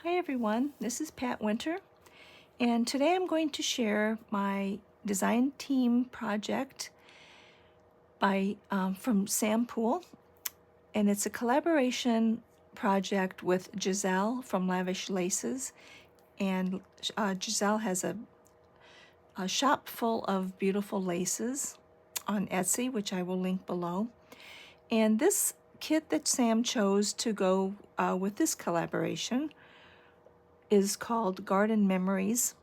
Hi everyone, this is Pat Winter, and today I'm going to share my design team project from Sam Poole, and it's a collaboration project with Jaizella from Lavish Laces, and Jaizella has a shop full of beautiful laces on Etsy, which I will link below. And this kit that Sam chose to go with this collaboration is called Garden Memories.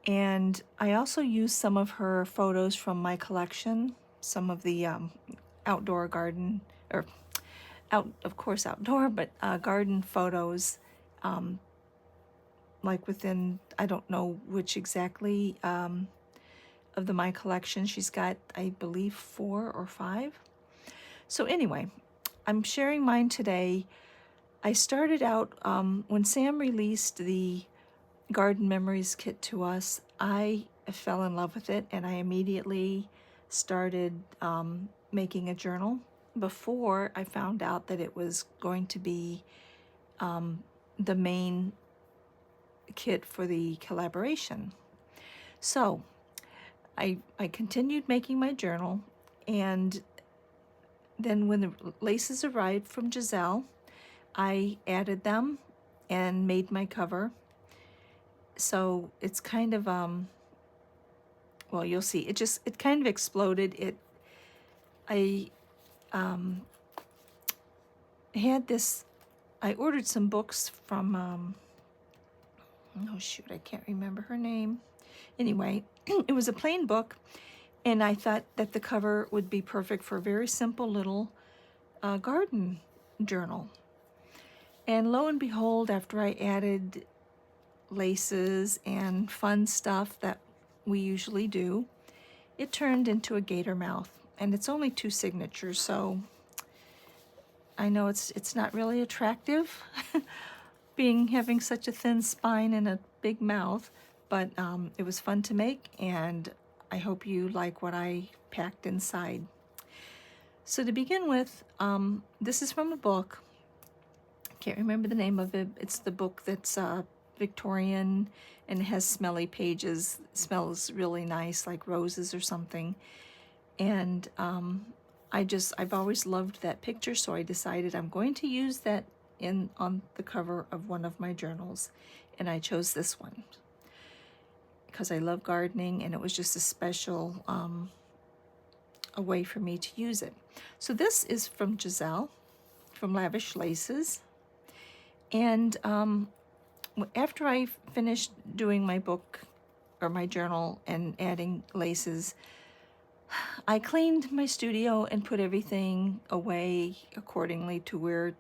And I also used some of her photos from my collection, some of the outdoor garden, or of course outdoor, but garden photos, like within, I don't know which exactly of my collection. She's got, I believe, 4 or 5. So anyway, I'm sharing mine today. I started out, when Sam released the Garden Memories kit to us, I fell in love with it, and I immediately started making a journal before I found out that it was going to be the main kit for the collaboration. So I continued making my journal, and then when the laces arrived from Jaizella, I added them and made my cover. So it's kind of, well, you'll see, it kind of exploded. I had this, I ordered some books from, oh shoot, I can't remember her name. Anyway, it was a plain book, and I thought that the cover would be perfect for a very simple little garden journal. And lo and behold, after I added laces and fun stuff that we usually do, it turned into a gator mouth. And it's only 2 signatures, so I know it's not really attractive having such a thin spine and a big mouth, but it was fun to make, and I hope you like what I packed inside. So to begin with, this is from a book. Can't remember the name of it. It's the book that's Victorian and has smelly pages. It smells really nice, like roses or something. And I've always loved that picture, so I decided I'm going to use that on the cover of one of my journals, and I chose this one because I love gardening, and it was just a special a way for me to use it. So this is from Jaizella, from Lavish Laces, and after I finished doing my book or my journal and adding laces, I cleaned my studio and put everything away accordingly to where,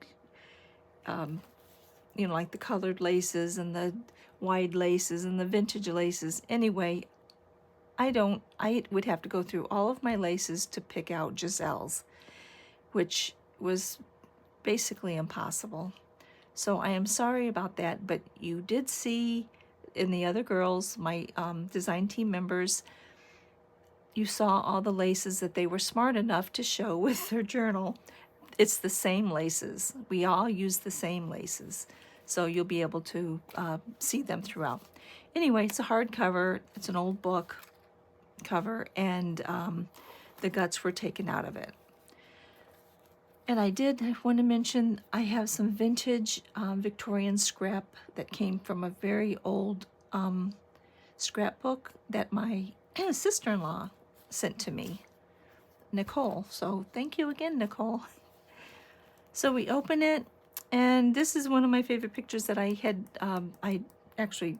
like the colored laces and the wide laces and the vintage laces. Anyway, I would have to go through all of my laces to pick out Jaizella's, which was basically impossible. So I am sorry about that, but you did see in the other girls, my design team members, you saw all the laces that they were smart enough to show with their journal. It's the same laces. We all use the same laces. So you'll be able to see them throughout. Anyway, it's a hardcover. It's an old book cover, and the guts were taken out of it. And I did want to mention I have some vintage Victorian scrap that came from a very old scrapbook that my sister-in-law sent to me, Nicole. So thank you again, Nicole. So we open it, and this is one of my favorite pictures that I had, I actually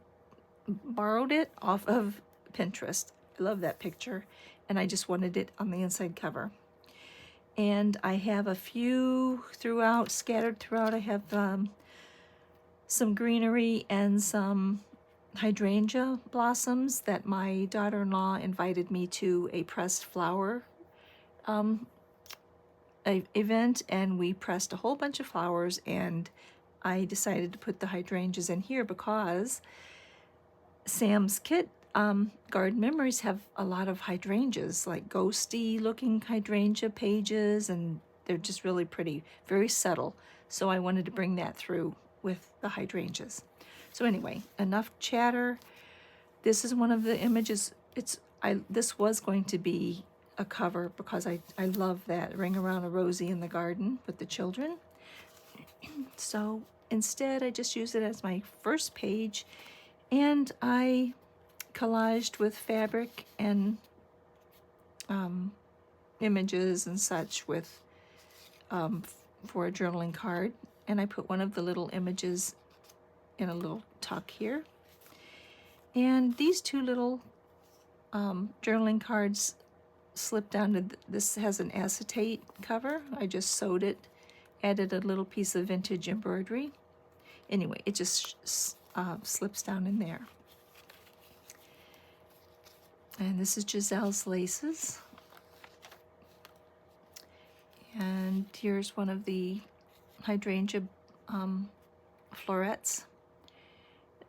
borrowed it off of Pinterest. I love that picture, and I just wanted it on the inside cover. And I have a few scattered throughout. I have some greenery and some hydrangea blossoms that my daughter-in-law invited me to a pressed flower event, and we pressed a whole bunch of flowers, and I decided to put the hydrangeas in here because Sam's kit, Garden Memories, have a lot of hydrangeas, like ghosty looking hydrangea pages, and they're just really pretty, very subtle. So I wanted to bring that through with the hydrangeas. So anyway, enough chatter. This is one of the images. This was going to be a cover because I love that Ring Around a Rosie in the garden with the children. So instead, I just used it as my first page, and I collaged with fabric and images and such with for a journaling card. And I put one of the little images in a little tuck here. And these two little journaling cards slipped down to this has an acetate cover. I just sewed it, added a little piece of vintage embroidery. Anyway, it just slips down in there. And this is Jaizella's laces. And here's one of the hydrangea florets,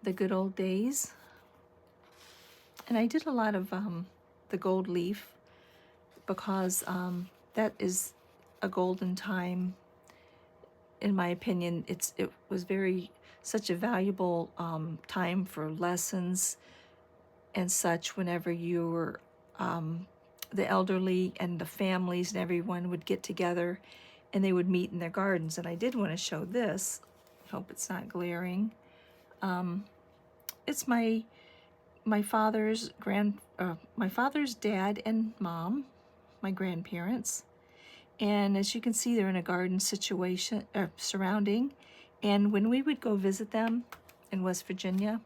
the good old days. And I did a lot of the gold leaf because that is a golden time. In my opinion, it was such a valuable time for lessons and such. Whenever you were the elderly and the families and everyone would get together and they would meet in their gardens. And I did want to show this. I hope it's not glaring. It's my father's dad and mom, my grandparents. And as you can see, they're in a garden situation surrounding. And when we would go visit them in West Virginia,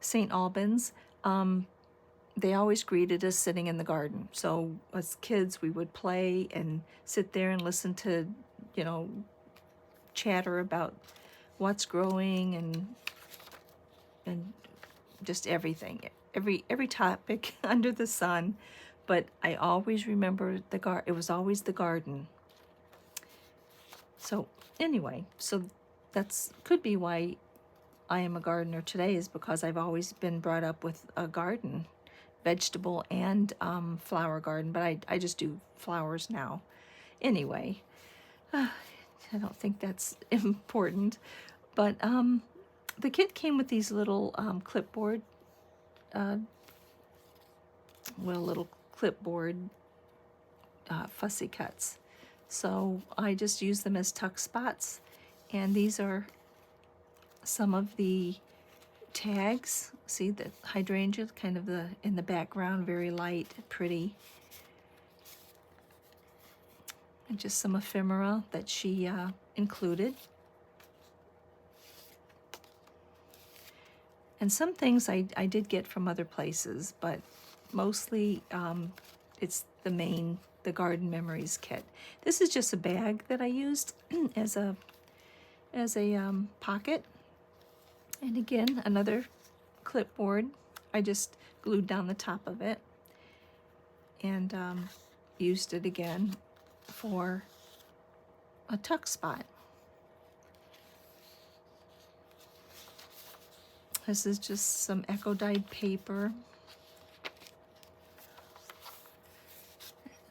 St. Albans, they always greeted us sitting in the garden. So as kids, we would play and sit there and listen to, chatter about what's growing and just everything, every topic under the sun. But I always remember it was always the garden. So anyway, so could be why I am a gardener today, is because I've always been brought up with a garden, vegetable and flower garden, but I just do flowers now. Anyway, I don't think that's important, but the kit came with these little clipboard fussy cuts. So I just use them as tuck spots, and these are some of the tags. See the hydrangea kind of in the background, very light, pretty. And just some ephemera that she included. And some things I did get from other places, but mostly it's the Garden Memories kit. This is just a bag that I used as a pocket. And again, another clipboard. I just glued down the top of it and used it again for a tuck spot. This is just some eco-dyed paper.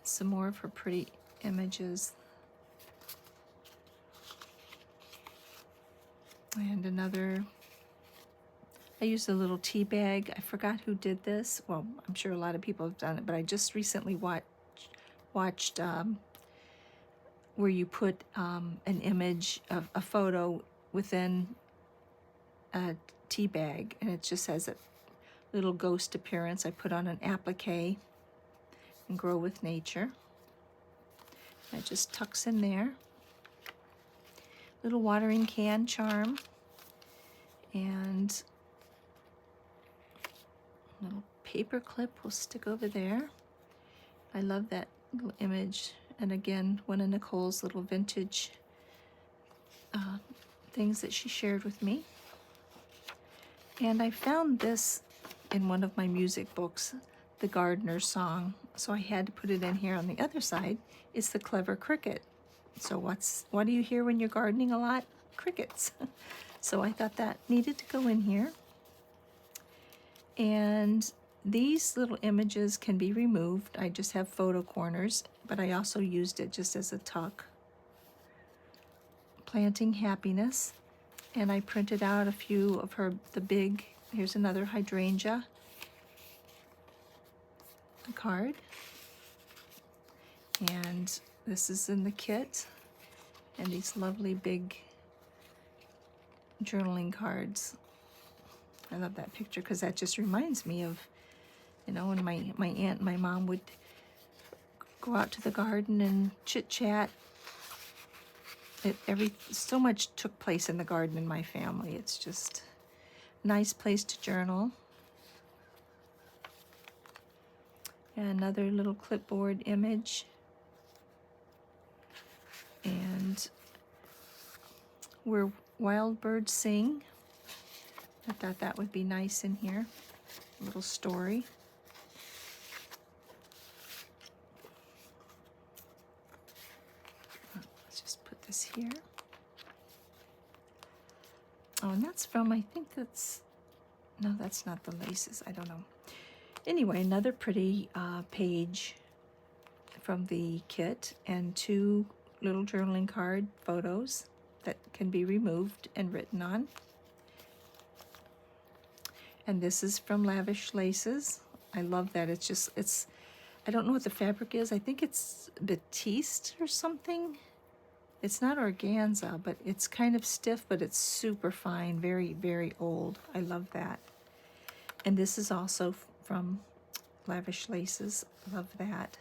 Some more of her pretty images. And another, I used a little tea bag. I forgot who did this. Well, I'm sure a lot of people have done it, but I just recently watched where you put an image of a photo within a tea bag, and it just has a little ghost appearance. I put on an applique and Grow with Nature. That just tucks in there. Little watering can charm, and little paper clip will stick over there. I love that little image. And again, one of Nicole's little vintage things that she shared with me. And I found this in one of my music books, The Gardener's Song. So I had to put it in here on the other side. It's the Clever Cricket. So what do you hear when you're gardening a lot? Crickets. So I thought that needed to go in here. And these little images can be removed. I just have photo corners, but I also used it just as a tuck. Planting Happiness. And I printed out a few of the big, here's another hydrangea card. And this is in the kit. And these lovely big journaling cards. I love that picture because that just reminds me of, you know, when my aunt and my mom would go out to the garden and chit-chat. So much took place in the garden in my family. It's just a nice place to journal. And another little clipboard image. And Where Wild Birds Sing. I thought that would be nice in here. A little story. Let's just put this here. Oh, and that's from, I think that's, no, that's not the laces. I don't know. Anyway, another pretty page from the kit, and 2 little journaling card photos that can be removed and written on. And this is from Lavish Laces. I love that. It's I don't know what the fabric is. I think it's batiste or something. It's not organza, but it's kind of stiff, but it's super fine, very, very old. I love that. And this is also from Lavish Laces. Love that.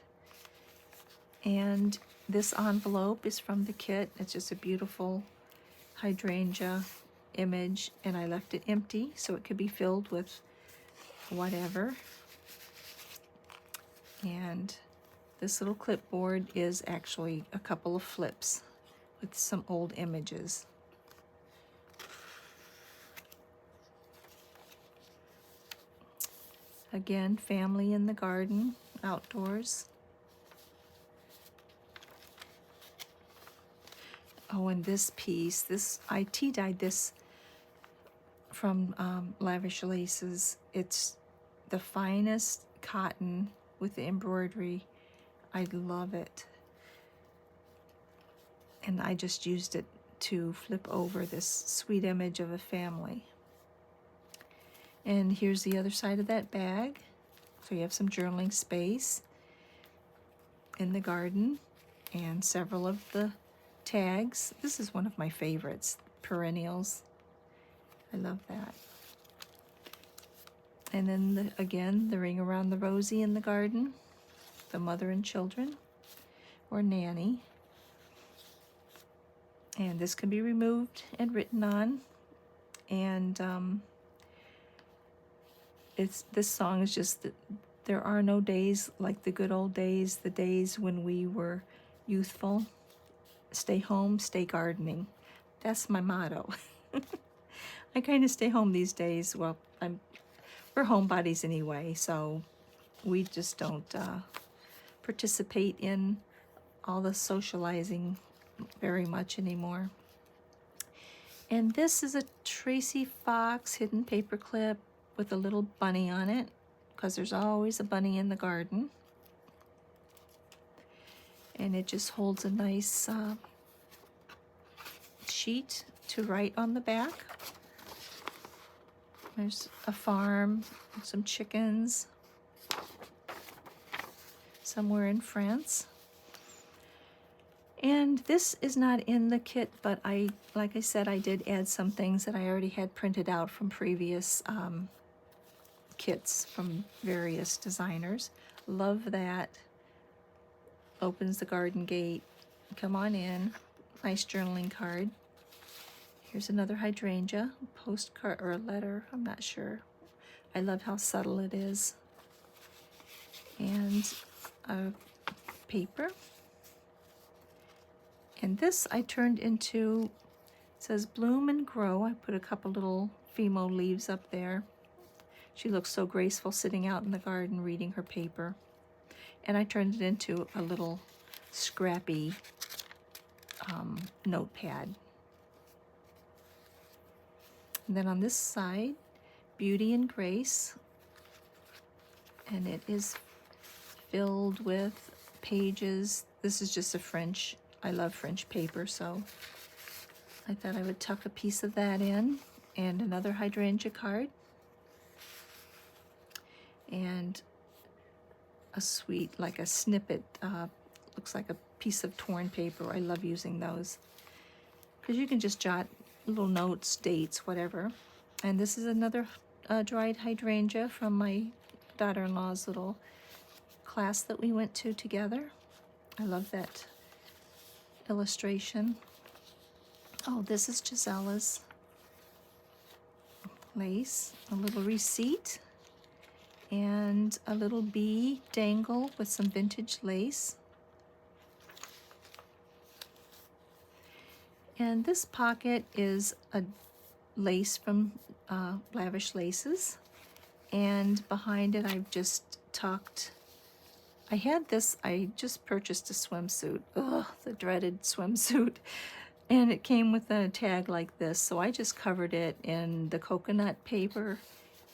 And this envelope is from the kit. It's just a beautiful hydrangea image, and I left it empty so it could be filled with whatever. And this little clipboard is actually a couple of flips with some old images. Again, family in the garden, outdoors. Oh, and this piece, I tea-dyed this from Lavish Laces. It's the finest cotton with the embroidery. I love it. And I just used it to flip over this sweet image of a family. And here's the other side of that bag. So you have some journaling space in the garden and several of the tags. This is one of my favorites, perennials. I love that. And then again, the ring around the rosy in the garden, the mother and children, or nanny. And this can be removed and written on. And this song is just that there are no days like the good old days, the days when we were youthful. Stay home, stay gardening. That's my motto. I kind of stay home these days. Well, we're homebodies anyway, so we just don't participate in all the socializing very much anymore. And this is a Tracy Fox hidden paper clip with a little bunny on it, because there's always a bunny in the garden. And it just holds a nice sheet to write on the back. There's a farm, some chickens, somewhere in France. And this is not in the kit, but like I said, I did add some things that I already had printed out from previous kits from various designers. Love that. Opens the garden gate. Come on in. Nice journaling card. Here's another hydrangea, postcard or a letter, I'm not sure. I love how subtle it is. And a paper. And this I turned into, it says bloom and grow. I put a couple little Fimo leaves up there. She looks so graceful sitting out in the garden reading her paper. And I turned it into a little scrappy notepad. And then on this side, Beauty and Grace. And it is filled with pages. This is just a French, I love French paper, so I thought I would tuck a piece of that in, and another hydrangea card, and a sweet, like a snippet, looks like a piece of torn paper. I love using those because you can just jot little notes, dates, whatever. And this is another dried hydrangea from my daughter-in-law's little class that we went to together. I love that illustration. Oh, this is Jaizella's lace, a little receipt, and a little bee dangle with some vintage lace. And this pocket is a lace from Lavish Laces, and behind it I've just tucked, I just purchased a swimsuit, the dreaded swimsuit, and it came with a tag like this, so I just covered it in the coconut paper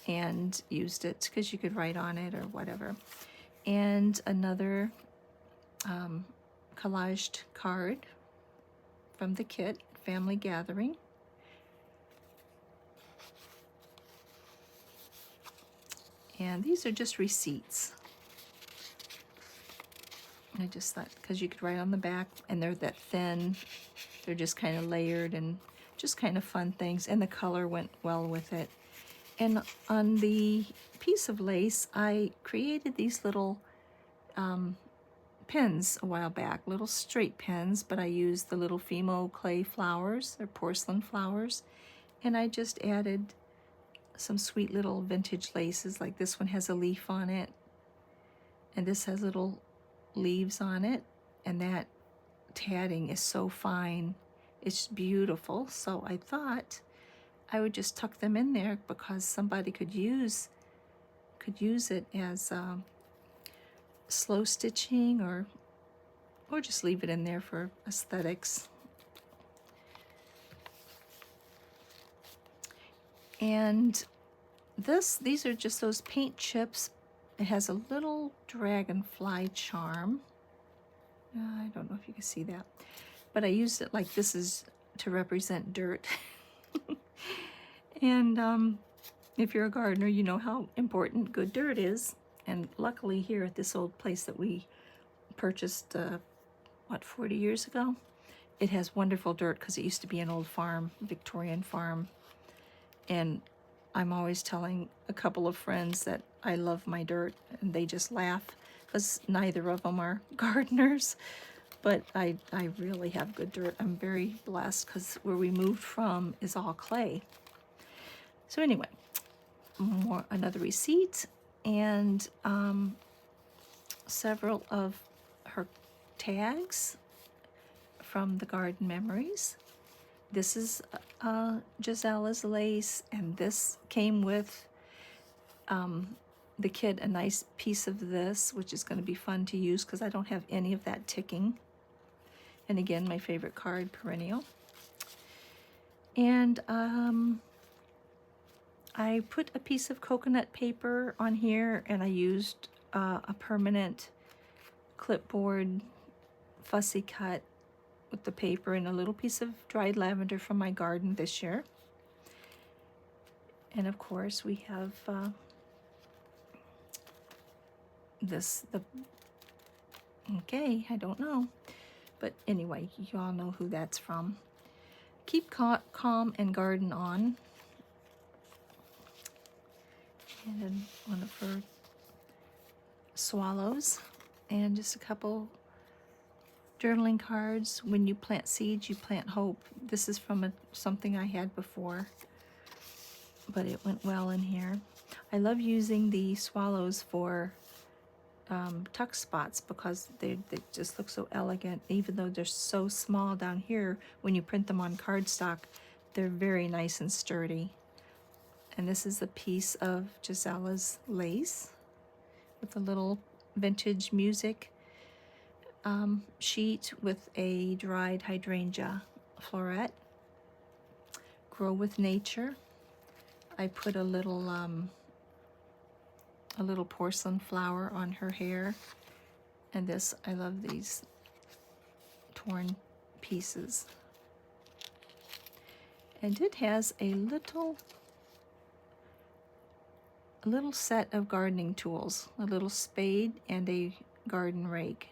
and used it because you could write on it or whatever. And another collaged card from the kit, Family Gathering. And these are just receipts. I just thought, because you could write on the back, and they're that thin, they're just kind of layered and just kind of fun things, and the color went well with it. And on the piece of lace, I created these little pins a while back, little straight pins, but I used the little Fimo clay flowers, they're porcelain flowers, and I just added some sweet little vintage laces, like this one has a leaf on it, and this has little leaves on it, and that tatting is so fine, it's beautiful. So I thought I would just tuck them in there because somebody could use it as slow stitching, or just leave it in there for aesthetics. And these are just those paint chips. It has a little dragonfly charm. I don't know if you can see that, but I used it like this is to represent dirt. And if you're a gardener, you know how important good dirt is. And luckily here at this old place that we purchased, 40 years ago, it has wonderful dirt because it used to be an old farm, Victorian farm. And I'm always telling a couple of friends that I love my dirt, and they just laugh because neither of them are gardeners. But I really have good dirt. I'm very blessed because where we moved from is all clay. So anyway, another receipt, and several of her tags from the Garden Memories. This is Jaizella's lace, and this came with the kit, a nice piece of this, which is going to be fun to use because I don't have any of that ticking. And again, my favorite card, Perennial. And I put a piece of coconut paper on here, and I used a permanent clipboard fussy cut with the paper and a little piece of dried lavender from my garden this year. And of course we have okay, I don't know, but anyway, you all know who that's from. Keep calm and garden on. And then one of her swallows, and just a couple journaling cards. When you plant seeds, you plant hope. This is from something I had before, but it went well in here. I love using the swallows for tuck spots because they just look so elegant. Even though they're so small down here, when you print them on cardstock, they're very nice and sturdy. And this is a piece of Jaizella's lace with a little vintage music sheet with a dried hydrangea floret. Grow with Nature. I put a little porcelain flower on her hair. And this, I love these torn pieces. And it has a little set of gardening tools, a little spade and a garden rake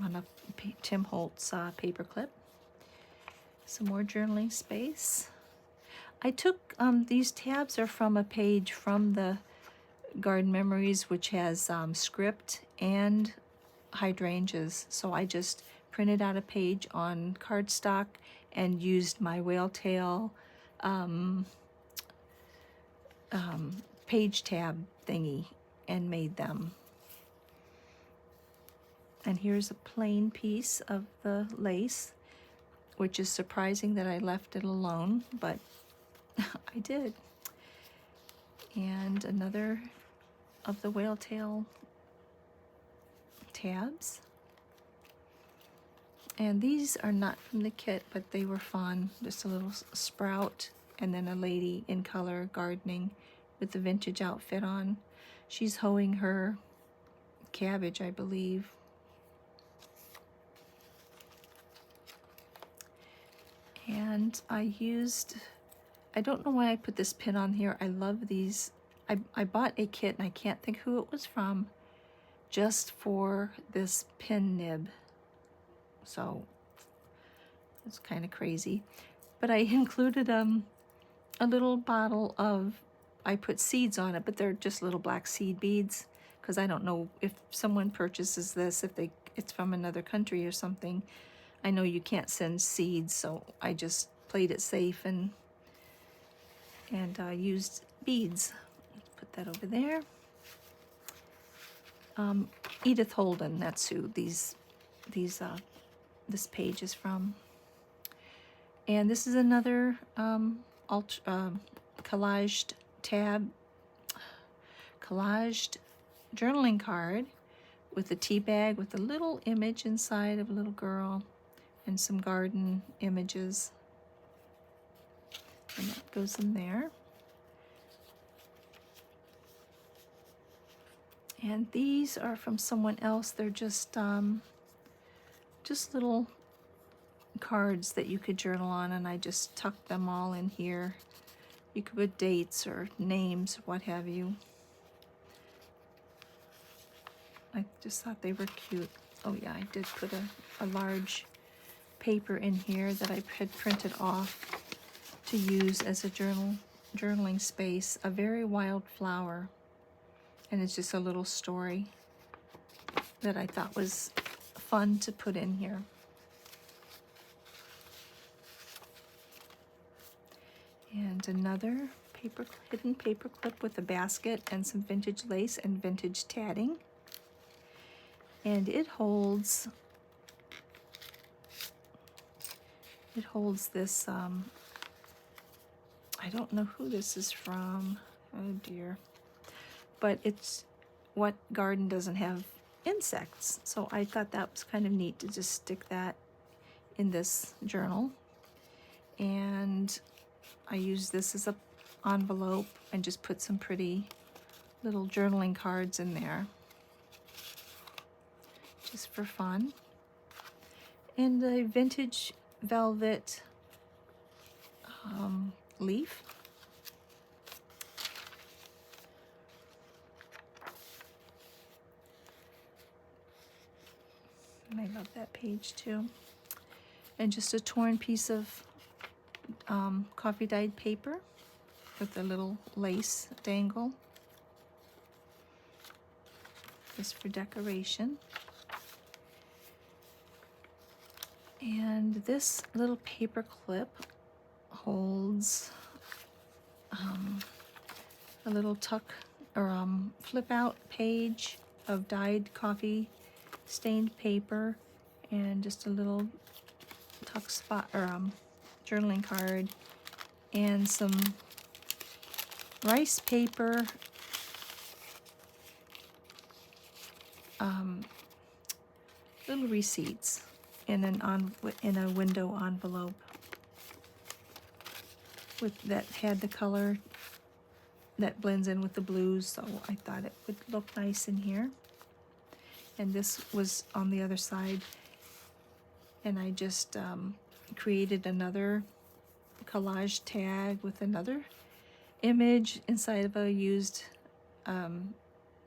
on a Tim Holtz paper clip. Some more journaling space. I took, these tabs are from a page from the Garden Memories, which has script and hydrangeas. So I just printed out a page on cardstock and used my whale tail page tab thingy and made them. And here's a plain piece of the lace, which is surprising that I left it alone, but I did. And another of the whale tail tabs. And these are not from the kit, but they were fun. Just a little sprout and then a lady in color gardening with the vintage outfit on. She's hoeing her cabbage, I believe. And I don't know why I put this pin on here. I love these. I bought a kit, and I can't think who it was from, just for this pin nib. So it's kind of crazy. But I included a little bottle of, I put seeds on it, but they're just little black seed beads, because I don't know if someone purchases this, if it's from another country or something. I know you can't send seeds, so I just played it safe and used beads. Put that over there. Edith Holden, that's who this page is from. And this is another collaged journaling card with a tea bag with a little image inside of a little girl and some garden images. And that goes in there. And these are from someone else. They're just little cards that you could journal on, and I just tucked them all in here. You could put dates or names, what have you. I just thought they were cute. Oh yeah, I did put a large paper in here that I had printed off to use as a journaling space. A very wild flower. And it's just a little story that I thought was fun to put in here. And another hidden paper clip with a basket and some vintage lace and vintage tatting. And it holds this, I don't know who this is from. Oh dear. But it's what garden doesn't have insects. So I thought that was kind of neat to just stick that in this journal. And I used this as an envelope and just put some pretty little journaling cards in there, just for fun. And the vintage velvet leaf. And I love that page too. And just a torn piece of coffee dyed paper with a little lace dangle, just for decoration. And this little paper clip holds a little tuck or flip out page of dyed coffee stained paper and just a little tuck spot or journaling card and some rice paper little receipts in a window envelope that had the color that blends in with the blues, so I thought it would look nice in here. And this was on the other side, and I just created another collage tag with another image inside of a used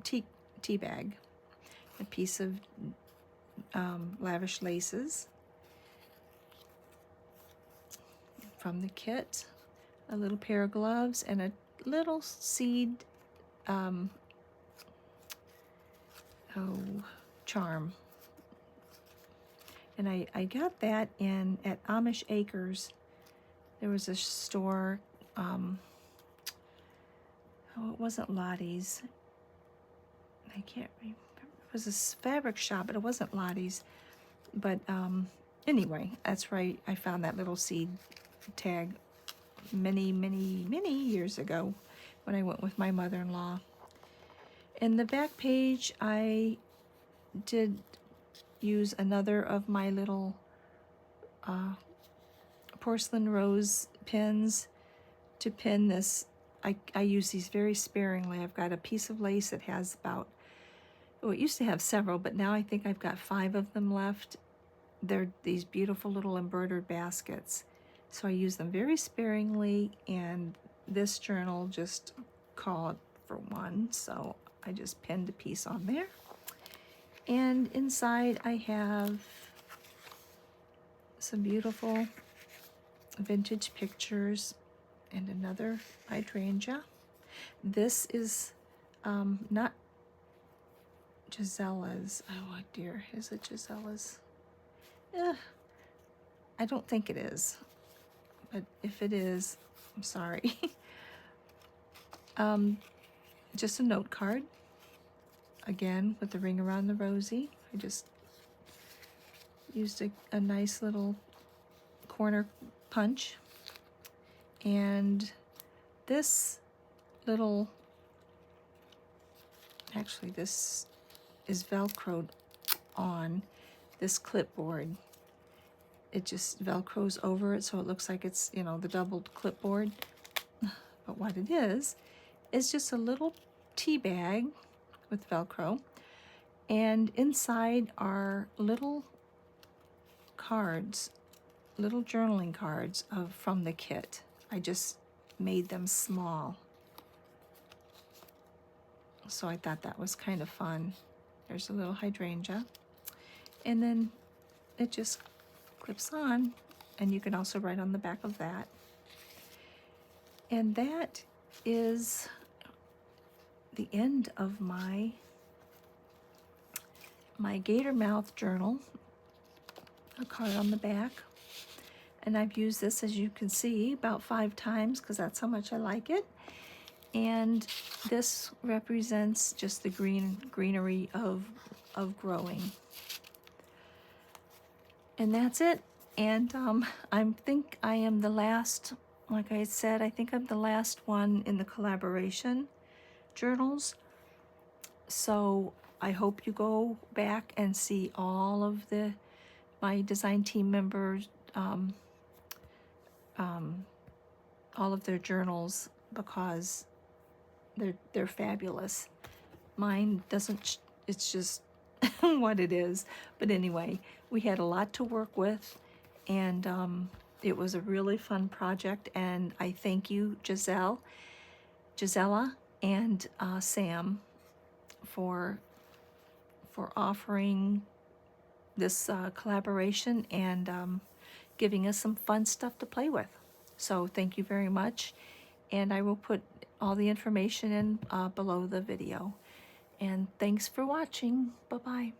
tea bag, a piece of Lavish laces from the kit, a little pair of gloves, and a little seed charm. And I got that at Amish Acres. There was a store, it wasn't Lottie's. I can't remember. It was a fabric shop, but it wasn't Lottie's. But anyway, that's where I found that little seed tag many, many, many years ago when I went with my mother-in-law. In the back page, I did use another of my little porcelain rose pins to pin this. I use these very sparingly. I've got a piece of lace that has about, well, it used to have several, but now I think I've got 5 of them left. They're these beautiful little embroidered baskets. So I use them very sparingly, and this journal just called for one, so I just pinned a piece on there. And inside I have some beautiful vintage pictures and another hydrangea. This is not Jaizella's. Oh dear, is it Jaizella's? I don't think it is, but if it is, I'm sorry. Just a note card, again with the ring around the rosy. I just used a nice little corner punch, and this little, actually this is velcroed on this clipboard. It just velcros over it, so it looks like it's, you know, the doubled clipboard. But what it is just a little tea bag with Velcro, and inside are little cards, little journaling cards from the kit. I just made them small, so I thought that was kind of fun. There's a little hydrangea, and then it just clips on, and you can also write on the back of that. And that is the end of my gator mouth journal. A card on the back, and I've used this, as you can see, about 5 times because that's how much I like it. And this represents just the greenery of growing. And that's it. And I think I am the last, like I said, I think I'm the last one in the collaboration journals. So I hope you go back and see all of my design team members, all of their journals, because they're fabulous. Mine doesn't, it's just what it is. But anyway, we had a lot to work with, and it was a really fun project, and I thank you, Jaizella, and Sam for offering this collaboration and giving us some fun stuff to play with. So thank you very much, and I will put all the information in below the video. And thanks for watching. Bye-bye.